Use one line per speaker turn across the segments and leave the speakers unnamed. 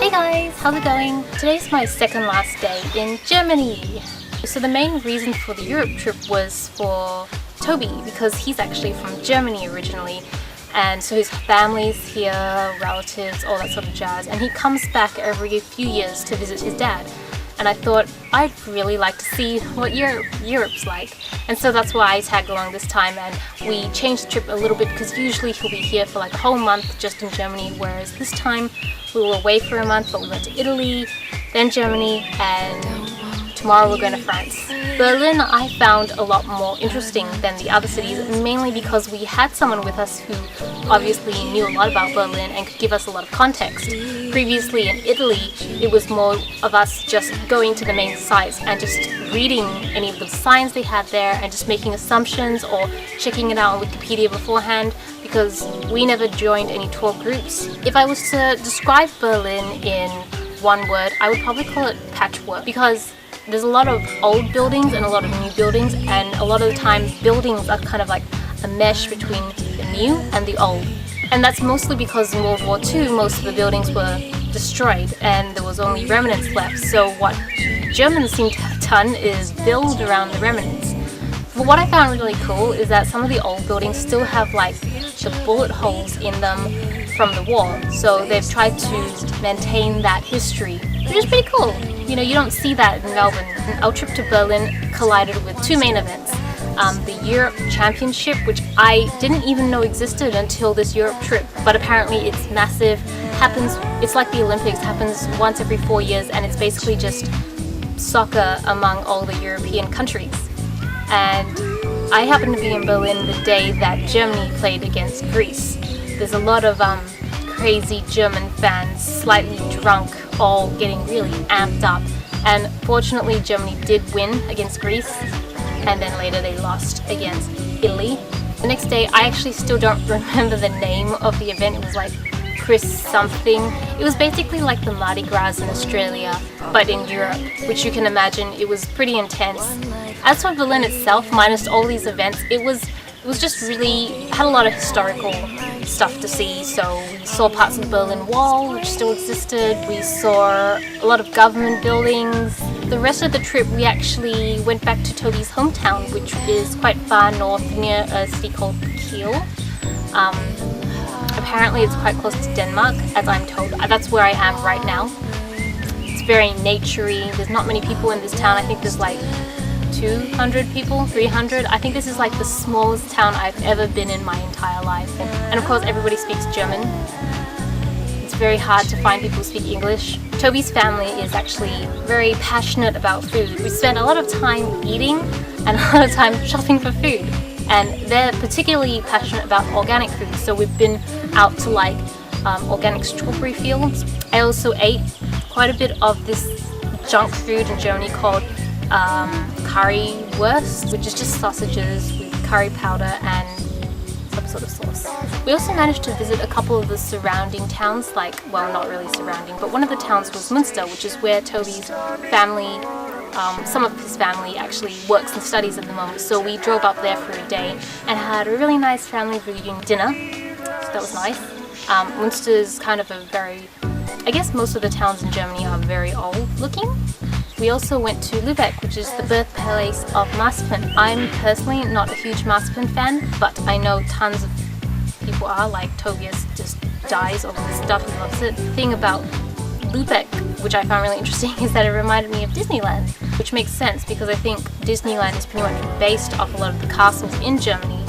Hey guys, how's it going? Today's my second last day in Germany. So the main reason for the Europe trip was for Toby, because he's actually from Germany originally, and so his family's here, relatives, all that sort of jazz, and he comes back every few years to visit his dad. And I thought I'd really like to see what Europe's like, and so that's why I tagged along this time. And we changed the trip a little bit because usually he'll be here for like a whole month just in Germany, whereas this time we were away for a month, but we went to Italy, then Germany, and tomorrow we're going to France. Berlin I found a lot more interesting than the other cities, mainly because we had someone with us who obviously knew a lot about Berlin and could give us a lot of context. Previously in Italy, it was more of us just going to the main sites and just reading any of the signs they had there and just making assumptions or checking it out on Wikipedia beforehand, because we never joined any tour groups. If I was to describe Berlin in one word, I would probably call it patchwork, because there's a lot of old buildings and a lot of new buildings, and a lot of the time buildings are kind of like a mesh between the new and the old. And that's mostly because in World War II most of the buildings were destroyed and there was only remnants left. So what Germans seem to have done is build around the remnants. But what I found really cool is that some of the old buildings still have like the bullet holes in them from the war. So they've tried to maintain that history, which is pretty cool. You know, you don't see that in Melbourne. Our trip to Berlin collided with two main events. The Europe Championship, which I didn't even know existed until this Europe trip, but apparently it's massive, it's like the Olympics, happens once every 4 years, and it's basically just soccer among all the European countries. And I happened to be in Berlin the day that Germany played against Greece. There's a lot of crazy German fans, slightly drunk, all getting really amped up, and fortunately Germany did win against Greece, and then later they lost against Italy. The next day, I actually still don't remember the name of the event. It was like Chris something. It was basically like the Mardi Gras in Australia, but in Europe, which you can imagine it was pretty intense. As for Berlin itself, minus all these events, it was just really, had a lot of historical stuff to see. So we saw parts of the Berlin Wall, which still existed. We saw a lot of government buildings. The rest of the trip we actually went back to Toby's hometown, which is quite far north near a city called Kiel. Apparently it's quite close to Denmark, as I'm told. That's where I am right now. It's very naturey. There's not many people in this town. I think there's like 200 people, 300. I think this is like the smallest town I've ever been in my entire life. And of course everybody speaks German. It's very hard to find people who speak English. Toby's family is actually very passionate about food. We spend a lot of time eating and a lot of time shopping for food. And they're particularly passionate about organic food. So we've been out to like organic strawberry fields. I also ate quite a bit of this junk food in Germany called currywurst, which is just sausages with curry powder and some sort of sauce. We also managed to visit a couple of the surrounding towns, like, well, not really surrounding, but one of the towns was Münster, which is where Toby's family, some of his family actually works and studies at the moment. So we drove up there for a day and had a really nice family reunion dinner, so that was nice. Münster is kind of a very, I guess most of the towns in Germany are very old looking. We also went to Lübeck, which is the birthplace of marzipan. I'm personally not a huge marzipan fan, but I know tons of people are, like Tobias just dies over this stuff, he loves it. The thing about Lübeck, which I found really interesting, is that it reminded me of Disneyland, which makes sense because I think Disneyland is pretty much based off a lot of the castles in Germany,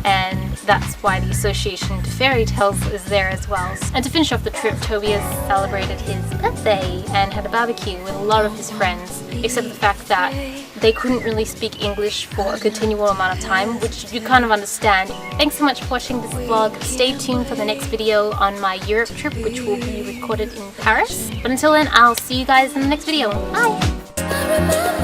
and that's why the association to fairy tales is there as well. And to finish off the trip, Tobias celebrated his birthday and had a barbecue with a lot of his friends, except the fact that they couldn't really speak English for a continual amount of time, which you kind of understand. Thanks so much for watching this vlog. Stay tuned for the next video on my Europe trip, which will be recorded in Paris. But until then, I'll see you guys in the next video. Bye!